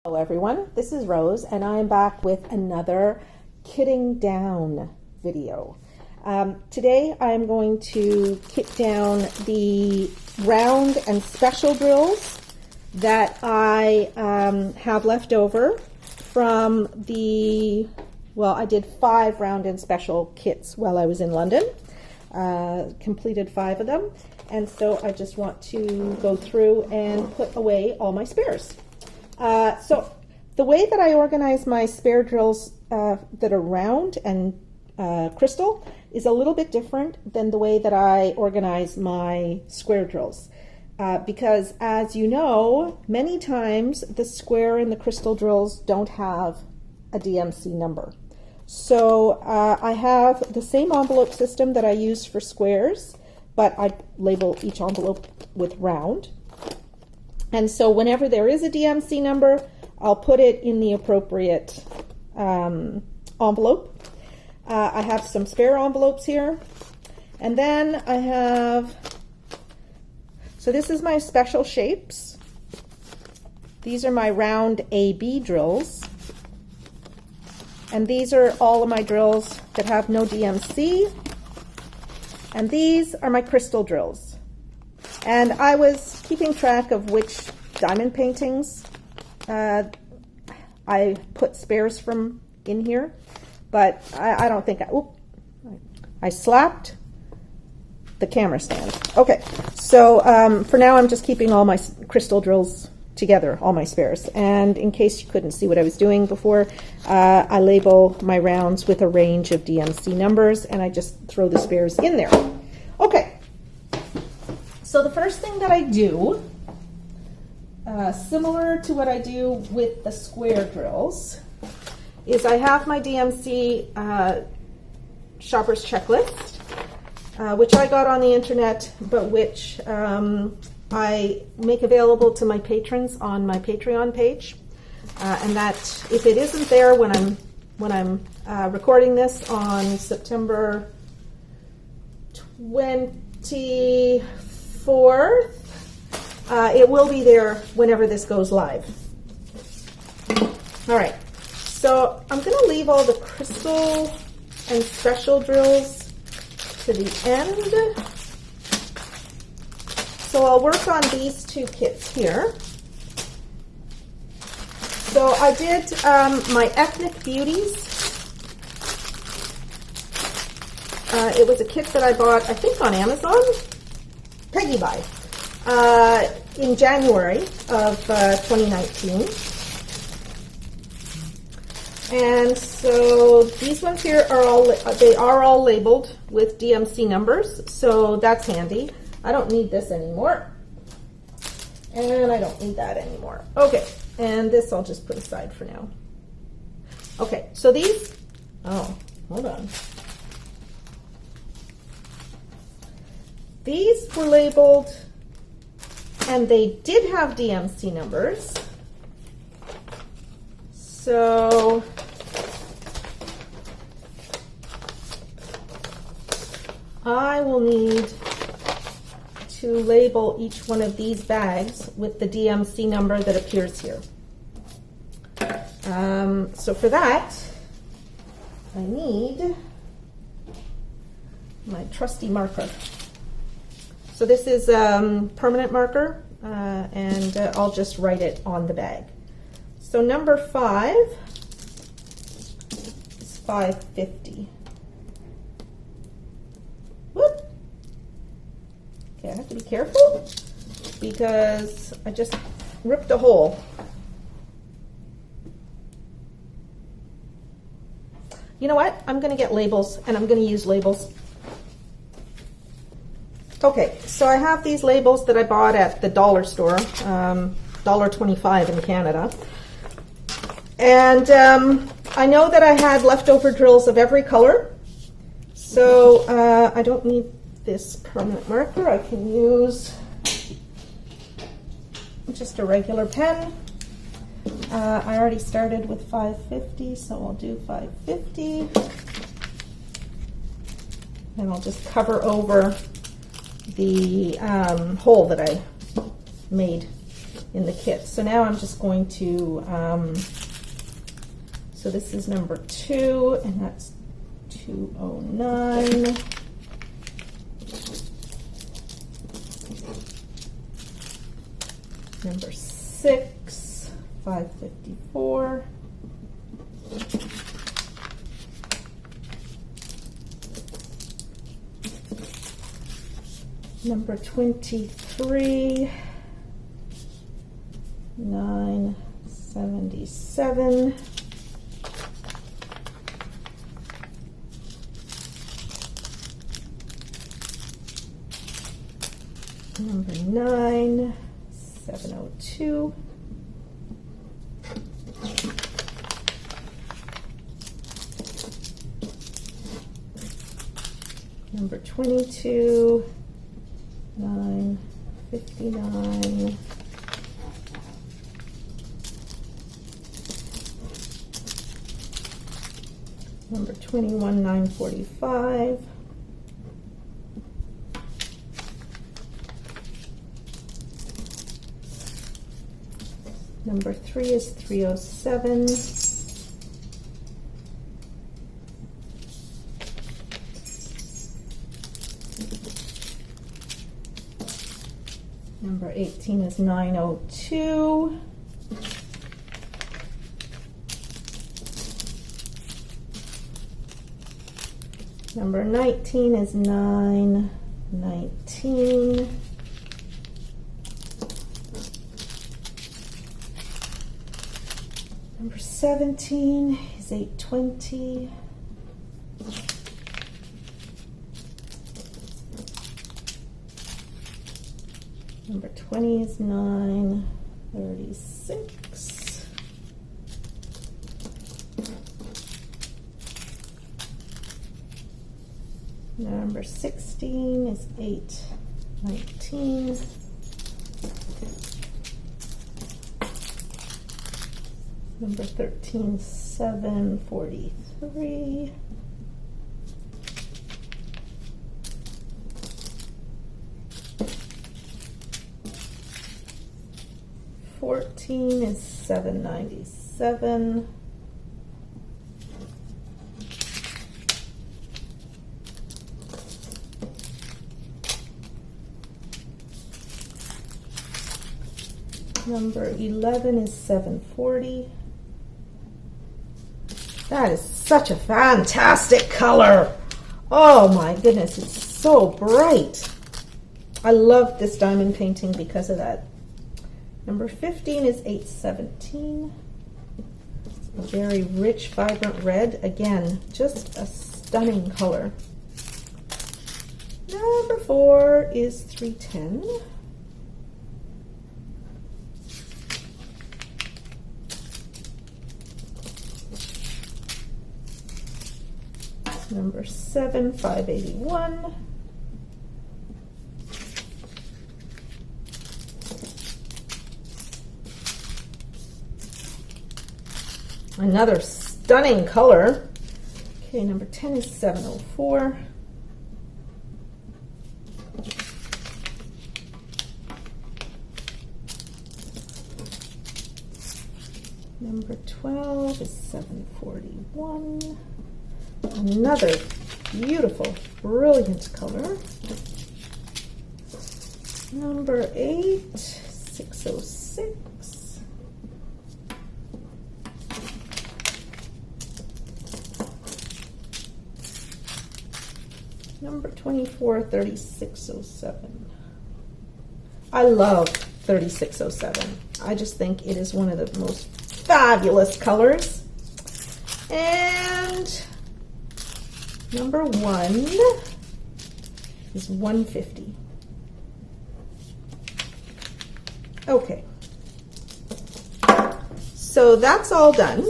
Hello everyone, this is Rose and I'm back with another kitting down video. Today I'm going to kit down the round and special drills that I have left over from the, well, I did 5 round and special kits while I was in London, completed 5 of them, and so I just want to go through and put away all my spares. So the way that I organize my spare drills that are round and crystal is a little bit different than the way that I organize my square drills. Because as you know, many times the square and the crystal drills don't have a DMC number. So I have the same envelope system that I use for squares, but I label each envelope with round. And so whenever there is a DMC number, I'll put it in the appropriate envelope. I have some spare envelopes here. And then I have, so this is my special shapes. These are my round AB drills. And these are all of my drills that have no DMC. And these are my crystal drills. And I was keeping track of which diamond paintings I put spares from in here, but I don't think I slapped the camera stand. Okay, so for now I'm just keeping all my crystal drills together, all my spares. And in case you couldn't see what I was doing before, I label my rounds with a range of DMC numbers, and I just throw the spares in there. Okay. So the first thing that I do, similar to what I do with the square drills, is I have my DMC shopper's checklist, which I got on the internet, but which I make available to my patrons on my Patreon page. And that if it isn't there when I'm recording this on September 24th, it will be there whenever this goes live. All right, so I'm going to leave all the crystal and special drills to the end. So I'll work on these 2 kits here. So I did my Ethnic Beauties. It was a kit that I bought, I think, on Amazon. Peggy Buy. In January of 2019. And so these ones here are all labeled with DMC numbers, so that's handy. I don't need this anymore. And I don't need that anymore. Okay, and this I'll just put aside for now. Okay, so these, oh, hold on. These were labeled, and they did have DMC numbers. So I will need to label each one of these bags with the DMC number that appears here. So for that, I need my trusty marker. So this is permanent marker, and I'll just write it on the bag. So number 5 is 550. Whoop. Okay, I have to be careful because I just ripped a hole. You know what? I'm going to get labels, and I'm going to use labels. Okay, so I have these labels that I bought at the dollar store, $1.25 in Canada. And I know that I had leftover drills of every color, so I don't need this permanent marker. I can use just a regular pen. I already started with 550, so I'll do 550. And I'll just cover over the hole that I made in the kit. So now I'm just going to, so this is number 2, and that's 209. Number 6, 554. Number 23, 977. Number 9, 702. Number 22, 959. Number 21, 945. Number 3 is 307. Number 18 is 902. Number 19 is 919. Number 17 is 820. Number 20 is 936. Number 16 is 819. Number 13, 743. Fourteen is 797. Number 11 is 740. That is such a fantastic color. Oh my goodness, it's so bright. I love this diamond painting because of that. Number 15 is 817. A very rich, vibrant red. Again, just a stunning color. Number 4 is 310. Number 7, 581. Another stunning color. Okay, number 10 is 704. Number 12 is 741. Another beautiful, brilliant color. Number 8, 606. Number 24, 3607. I love 3607. I just think it is one of the most fabulous colors. And number 1 is 150. Okay. So that's all done.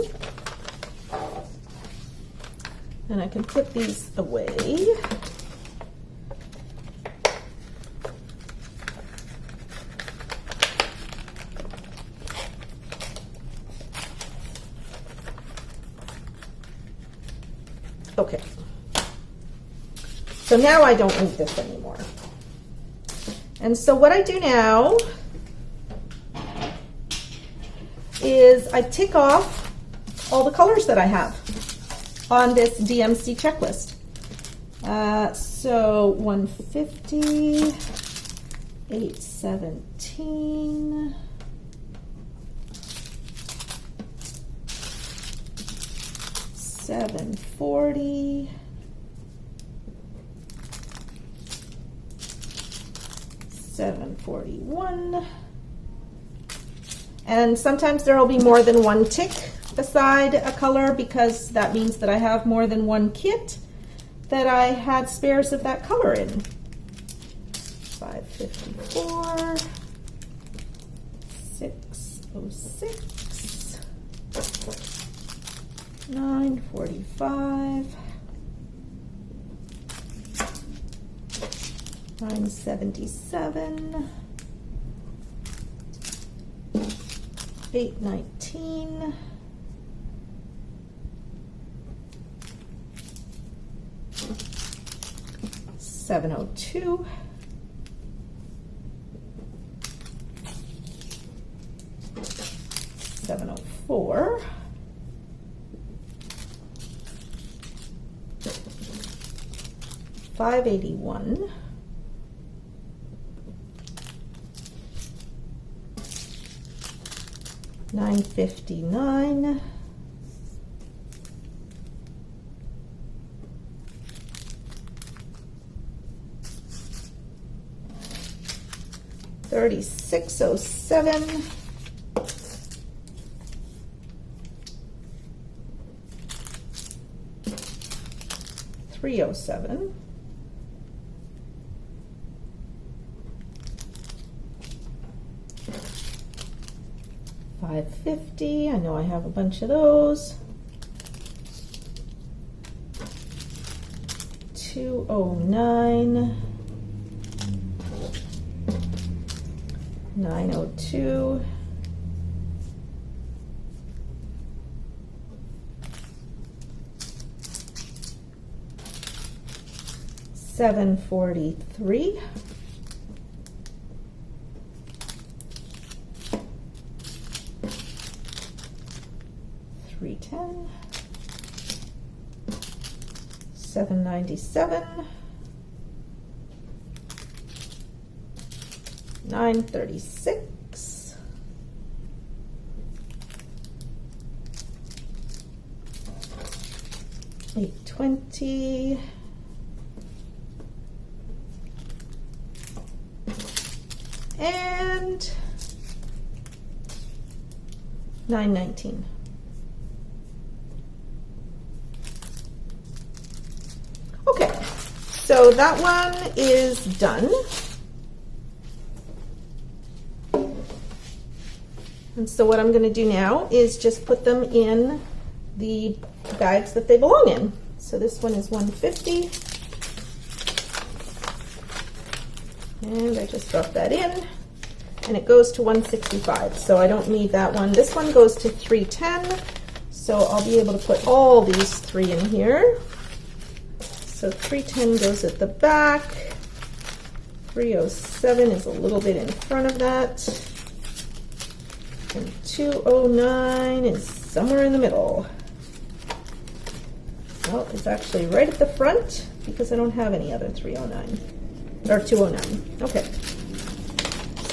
And I can put these away. Okay. So now I don't need this anymore. And so what I do now is I tick off all the colors that I have on this DMC checklist. So 150, 817, 740, 741, and sometimes there will be more than one tick beside a color because that means that I have more than one kit that I had spares of that color in. 554, 606, 945, 977, 819, 702, 704, 581, 959, 3607, 307, 550, I know I have a bunch of those. 209, 902, 743, 310, 797, 936, 820, and 919. Okay, so that one is done. And so what I'm going to do now is just put them in the bags that they belong in. So this one is 150. And I just drop that in. And it goes to 165. So I don't need that one. This one goes to 310. So I'll be able to put all these three in here. So 310 goes at the back. 307 is a little bit in front of that. And 209 is somewhere in the middle. Well, it's actually right at the front because I don't have any other 309 or 209. Okay.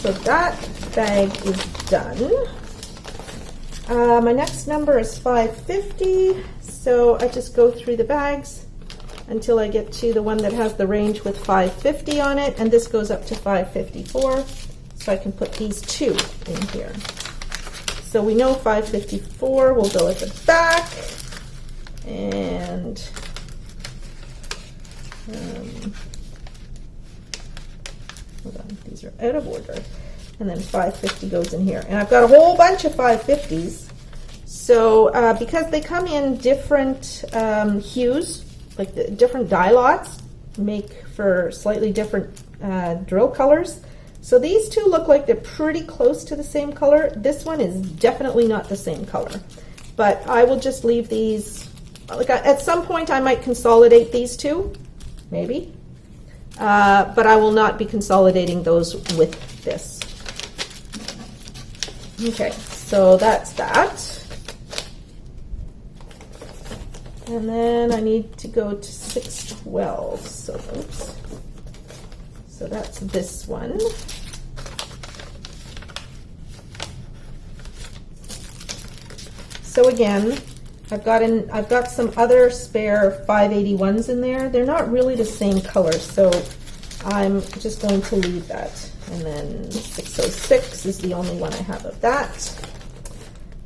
So that bag is done. My next number is 550. So I just go through the bags until I get to the one that has the range with 550 on it, and this goes up to 554. So I can put these two in here. So we know 554 will go at the back, and hold on, these are out of order. And then 550 goes in here. And I've got a whole bunch of 550s. So because they come in different hues, like the different dye lots make for slightly different drill colors. So these two look like they're pretty close to the same color. This one is definitely not the same color. But I will just leave these, like at some point I might consolidate these two, maybe. But I will not be consolidating those with this. Okay, So that's that. And then I need to go to 612. So, oops. So that's this one. So again, I've got some other spare 581s in there. They're not really the same color, so I'm just going to leave that. And then 606 is the only one I have of that.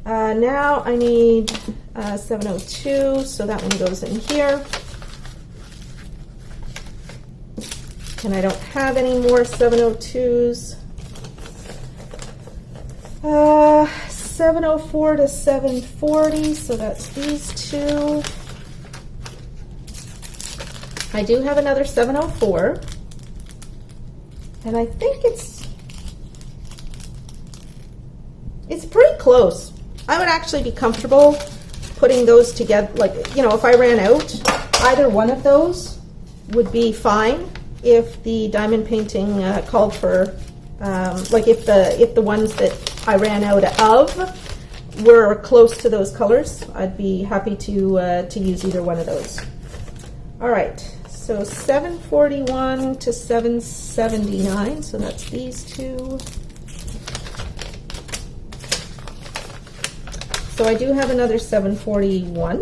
Now I need 702, so that one goes in here. And I don't have any more 702s. 704 to 740, so that's these two. I do have another 704, and I think it's pretty close. I would actually be comfortable putting those together, like, you know, if I ran out, either one of those would be fine if the diamond painting called for, like if the ones that I ran out of were close to those colors, I'd be happy to use either one of those. All right, so 741 to 779, so that's these two. So I do have another 741,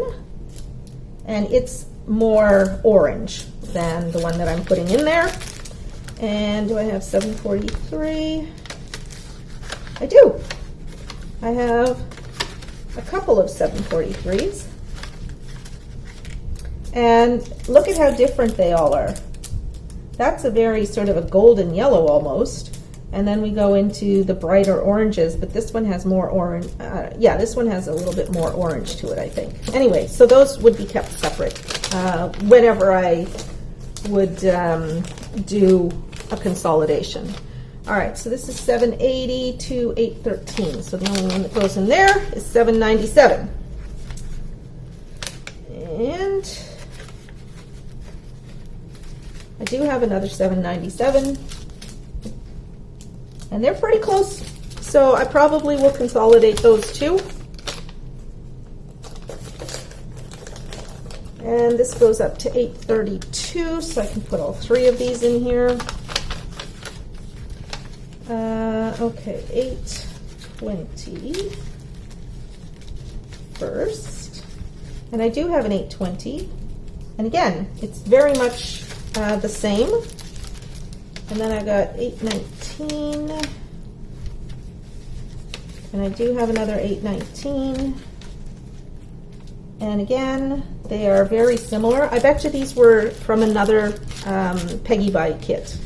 and it's more orange than the one that I'm putting in there. And do I have 743? I do. I have a couple of 743s. And look at how different they all are. That's a very sort of a golden yellow almost. And then we go into the brighter oranges, but this one has more orange. Yeah, this one has a little bit more orange to it, I think. Anyway, so those would be kept separate whenever I would do a consolidation. All right, so this is 780 to 813. So the only one that goes in there is 797. And I do have another 797. And they're pretty close, so I probably will consolidate those two. And this goes up to 832, so I can put all three of these in here. Okay, 820 first. And I do have an 820. And again, it's very much the same. And then I got 819. And I do have another 819. And again, they are very similar. I bet you these were from another Peggy Buy kit.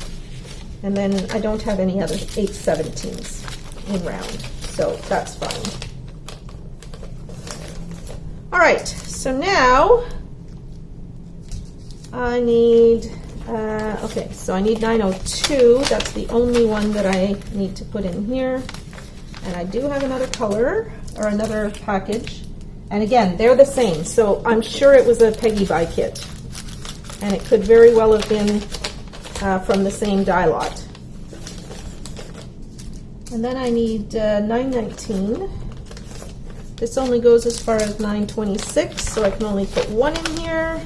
And then I don't have any other 817s in round, so that's fine. All right, so now I need, okay, so I need 902. That's the only one that I need to put in here. And I do have another color, or another package. And again, they're the same, so I'm sure it was a Peggy Buy kit. And it could very well have been from the same die lot. And then I need 919. This only goes as far as 926, so I can only put one in here.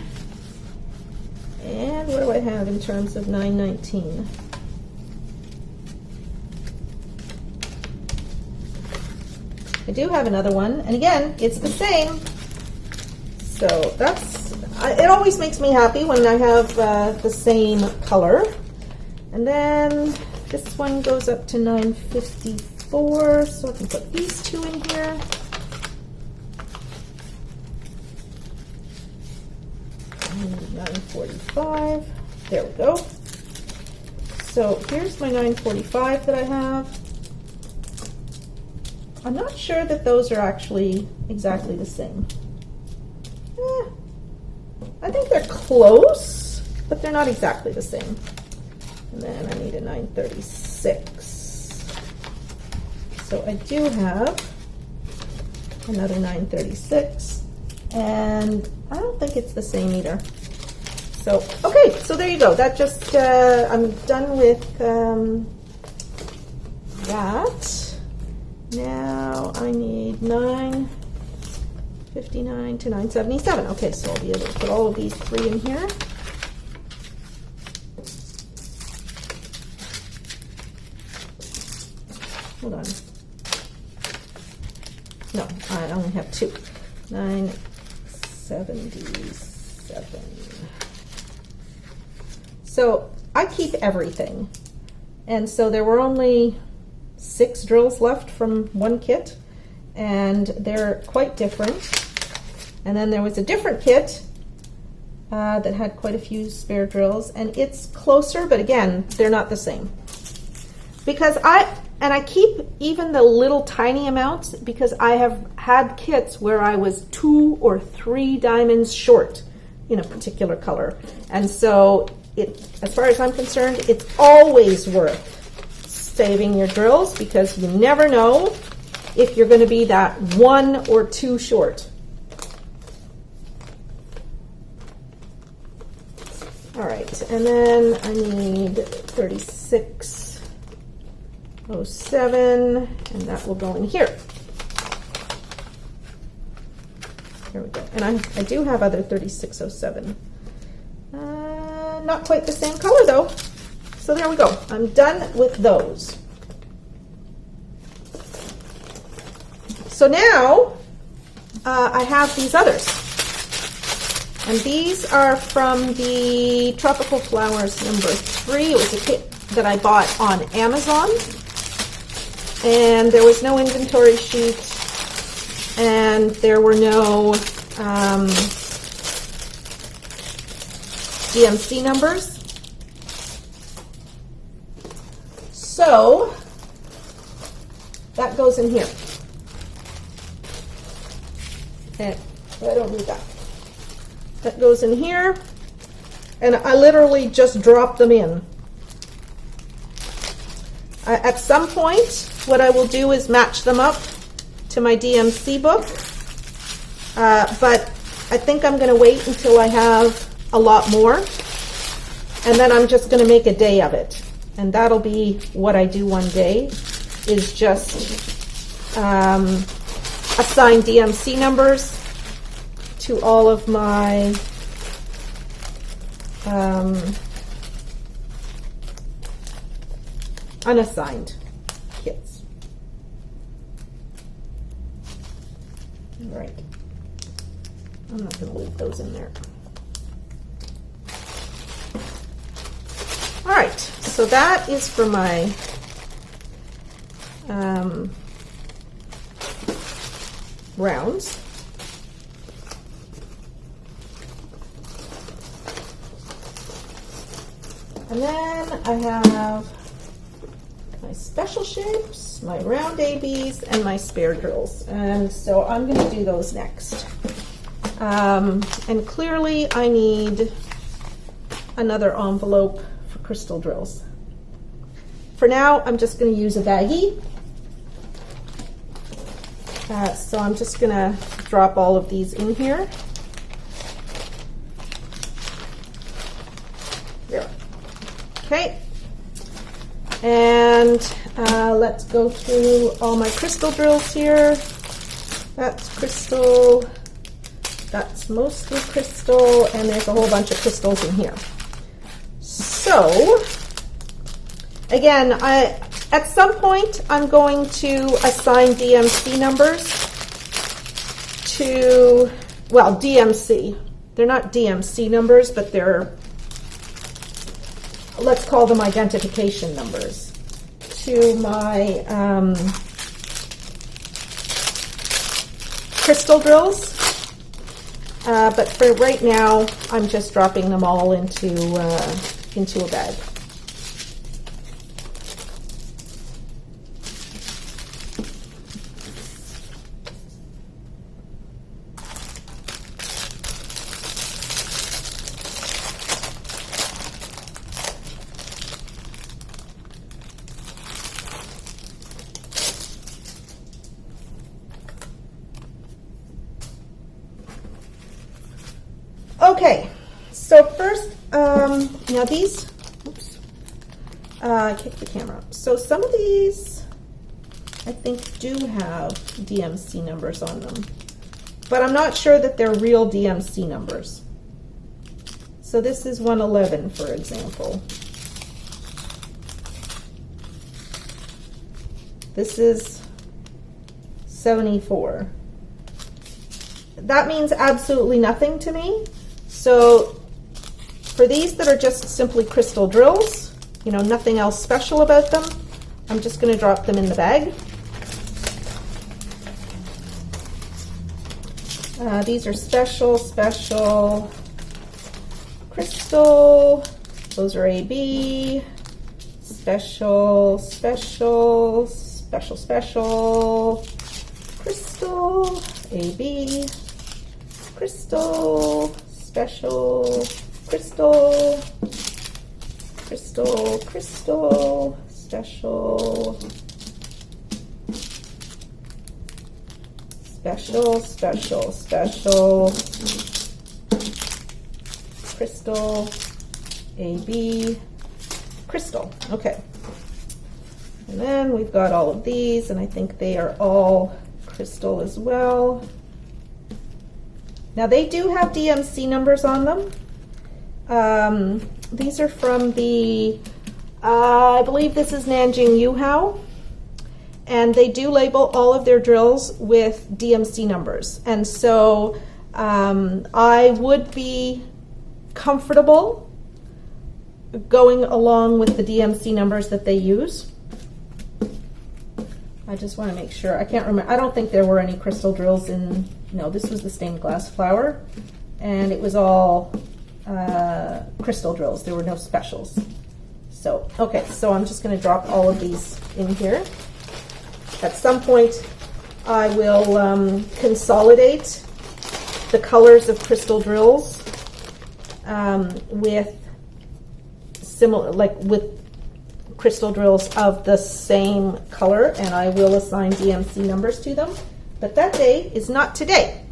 And what do I have in terms of 919? I do have another one, and again, it's the same. So that's, it always makes me happy when I have the same color. And then this one goes up to 954, so I can put these two in here. And 945, there we go. So here's my 945 that I have. I'm not sure that those are actually exactly the same. I think they're close, but they're not exactly the same. And then I need a 936. So I do have another 936, and I don't think it's the same either. So, okay, so there you go. That just, I'm done with that. Now I need 959 to 977. Okay, so I'll be able to put all of these 3 in here. Hold on. No, I only have 2. 977. So I keep everything. And so there were only 6 drills left from one kit, and they're quite different. And then there was a different kit that had quite a few spare drills, and it's closer, but again, they're not the same. Because I keep even the little tiny amounts because I have had kits where I was 2 or 3 diamonds short in a particular color. And so as far as I'm concerned, it's always worth saving your drills because you never know if you're going to be that 1 or 2 short. All right, and then I need 3607, and that will go in here. Here we go. And I do have other 3607. Not quite the same color though. So there we go. I'm done with those. So now I have these others. And these are from the Tropical Flowers number 3. It was a kit that I bought on Amazon. And there was no inventory sheet. And there were no DMC numbers. So that goes in here. And I don't need that. That goes in here. And I literally just drop them in. At some point, what I will do is match them up to my DMC book. But I think I'm going to wait until I have a lot more. And then I'm just going to make a day of it. And that'll be what I do one day, is just assign DMC numbers to all of my unassigned kits. All right. I'm not going to leave those in there. All right, so that is for my rounds. And then I have my special shapes, my round ABs, and my spare drills. And so I'm going to do those next. And clearly I need another envelope for crystal drills. For now, I'm just going to use a baggie. So I'm just going to drop all of these in here. There. Okay. And let's go through all my crystal drills here. That's crystal. That's mostly crystal, and there's a whole bunch of crystals in here. So, again, at some point I'm going to assign DMC numbers to, well, DMC. They're not DMC numbers, but they're, let's call them identification numbers, to my crystal drills. But for right now, I'm just dropping them all into a bag. Okay, so first, now these, oops, I kicked the camera. So some of these I think do have DMC numbers on them. But I'm not sure that they're real DMC numbers. So this is 111, for example. This is 74. That means absolutely nothing to me. So for these that are just simply crystal drills, you know, nothing else special about them, I'm just going to drop them in the bag. These are special crystal. Those are AB. Special crystal. AB. Crystal. Special crystal. Crystal. Special. Crystal, AB, crystal. Okay. And then we've got all of these, and I think they are all crystal as well. Now they do have DMC numbers on them. These are from the, I believe this is Nanjing Yuhao. And they do label all of their drills with DMC numbers. And so I would be comfortable going along with the DMC numbers that they use. I just want to make sure. I can't remember. I don't think there were any crystal drills in, no, this was the stained glass flower. And it was all crystal drills. There were no specials. So, okay, so I'm just going to drop all of these in here. At some point, I will consolidate the colors of crystal drills with similar, like with crystal drills of the same color, and I will assign DMC numbers to them. But that day is not today.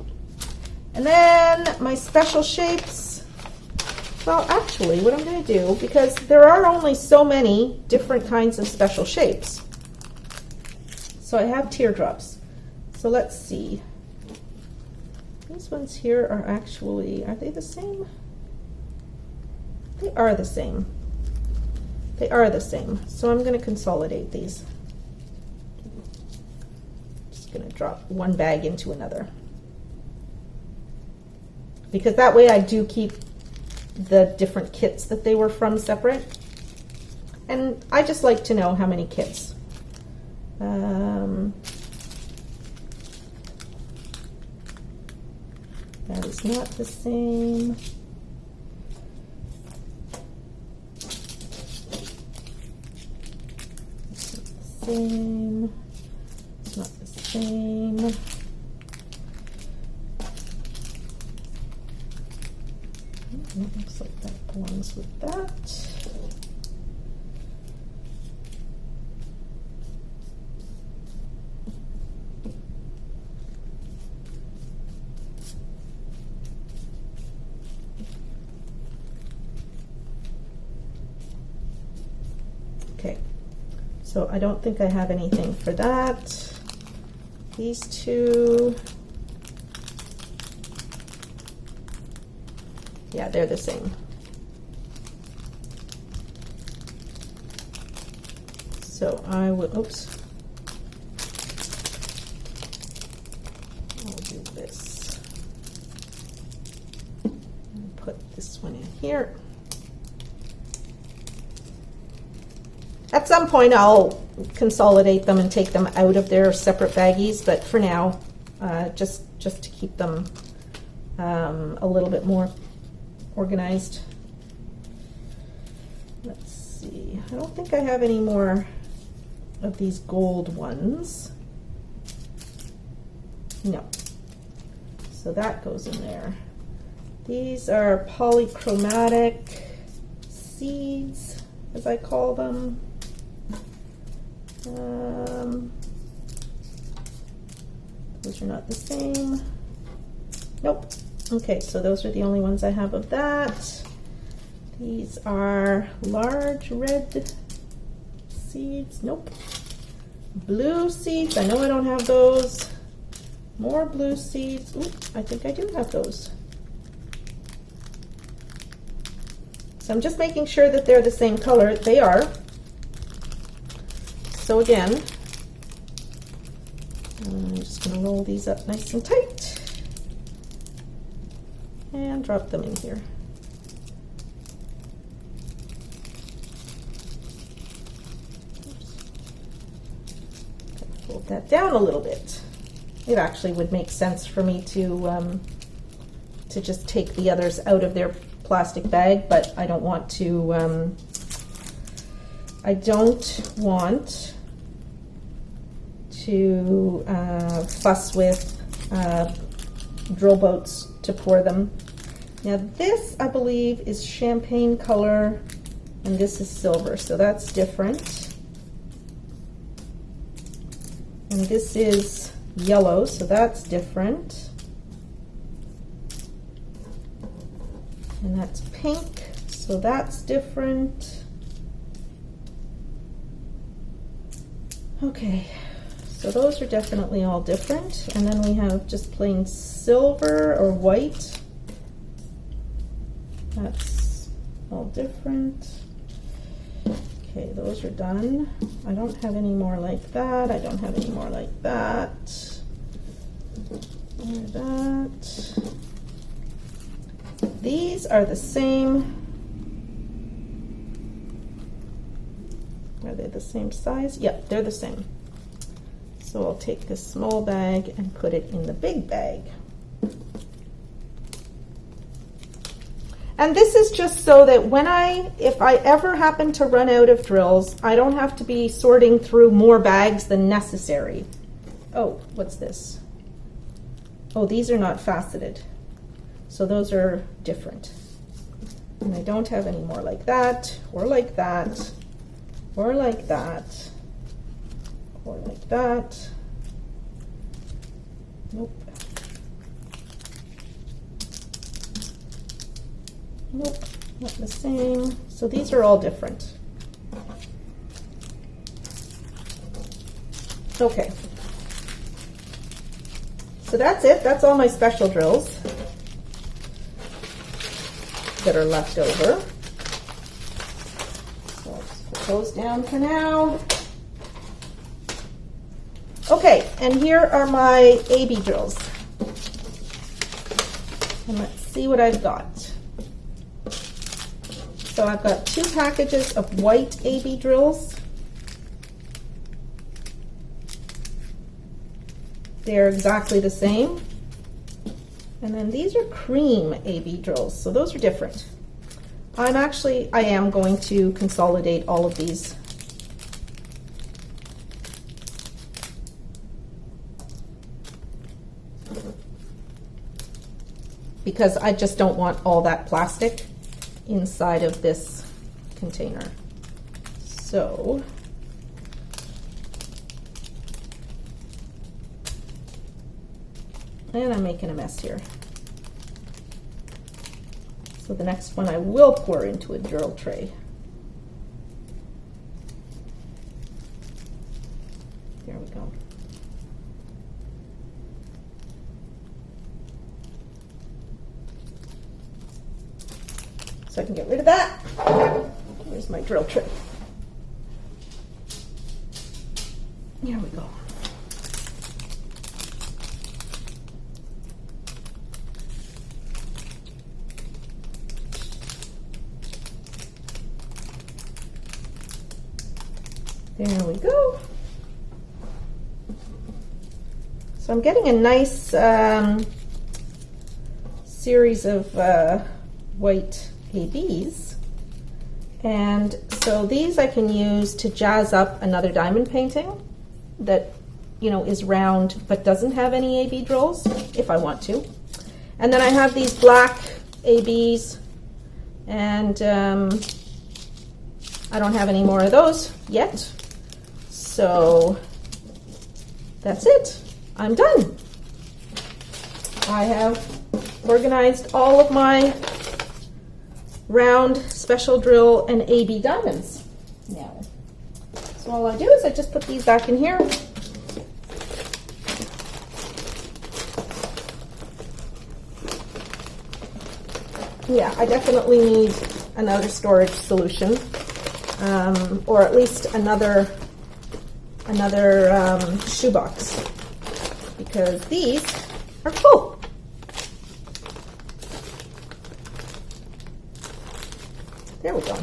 And then my special shapes. Well, actually, what I'm going to do, because there are only so many different kinds of special shapes. So I have teardrops. So let's see. These ones here are actually, are they the same? They are the same. They are the same. So I'm going to consolidate these. Just going to drop one bag into another. Because that way I do keep the different kits that they were from separate. And I just like to know how many kits. That is not the same. It's not the same. It looks like that belongs with that. Okay, so I don't think I have anything for that. These two, yeah, they're the same. So I will, oops, I'll do this. Put this one in here. At some point, I'll consolidate them and take them out of their separate baggies, but for now, just to keep them a little bit more organized. Let's see. I don't think I have any more of these gold ones. No. So that goes in there. These are polychromatic seeds, as I call them. Those are not the same. Nope. Okay, so those are the only ones I have of that. These are large red seeds. Nope. Blue seeds, I know I don't have those. More blue seeds. Ooh, I think I do have those. So I'm just making sure that they're the same color. They are. So again, I'm just going to roll these up nice and tight and drop them in here. Fold that down a little bit. It actually would make sense for me to just take the others out of their plastic bag, but I don't want to. I don't want to fuss with drill boats to pour them. Now this, I believe, is champagne color, and this is silver, so that's different. And this is yellow, so that's different. And that's pink, so that's different. Okay, so those are definitely all different. And then we have just plain silver or white. That's all different. Okay, those are done. I don't have any more like that. I don't have any more like that. Or that. These are the same. Are they the same size? Yep, they're the same. So I'll take this small bag and put it in the big bag. And this is just so that if I ever happen to run out of drills, I don't have to be sorting through more bags than necessary. Oh, what's this? Oh, these are not faceted. So those are different. And I don't have any more like that, or like that, or like that, or like that. Nope. Nope, not the same. So these are all different. Okay. So that's it. That's all my special drills that are left over. So I'll just put those down for now. Okay, and here are my AB drills. And let's see what I've got. So I've got 2 packages of white AB drills. They're exactly the same. And then these are cream AB drills, so those are different. I am going to consolidate all of these. Because I just don't want all that plastic inside of this container. So and I'm making a mess here. So the next one I will pour into a drill tray. There we go. So I can get rid of that. Here's my drill tray. Here we go. There we go. So I'm getting a nice series of white ABs, and so these I can use to jazz up another diamond painting that, you know, is round but doesn't have any AB drills if I want to. And then I have these black ABs, and I don't have any more of those yet. So that's it. I'm done. I have organized all of my round, special drill, and AB diamonds now. So all I do is I just put these back in here. Yeah, I definitely need another storage solution, or at least another shoebox, because these are full. There we go.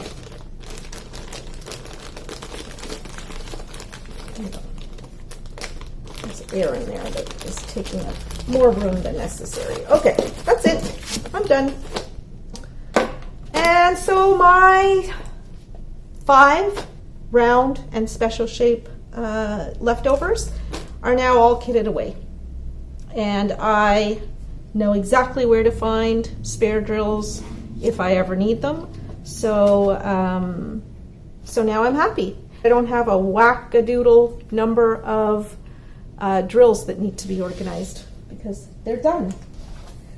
There's air in there that is taking up more room than necessary. Okay, that's it. I'm done. And so my 5 round and special shape leftovers are now all kitted away. And I know exactly where to find spare drills if I ever need them. So, so now I'm happy. I don't have a whack-a-doodle number of drills that need to be organized because they're done.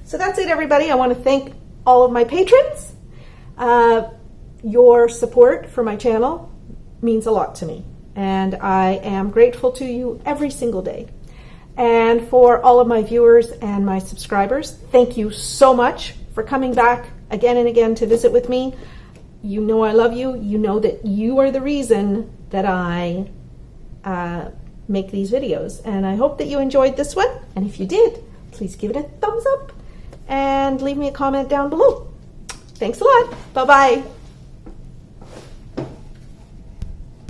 So that's it, everybody. I want to thank all of my patrons. Your support for my channel means a lot to me, and I am grateful to you every single day. And for all of my viewers and my subscribers, thank you so much for coming back again and again to visit with me. You know I love you. You know that you are the reason that I make these videos, and I hope that you enjoyed this one. And if you did, please give it a thumbs up and leave me a comment down below. Thanks a lot. Bye-bye.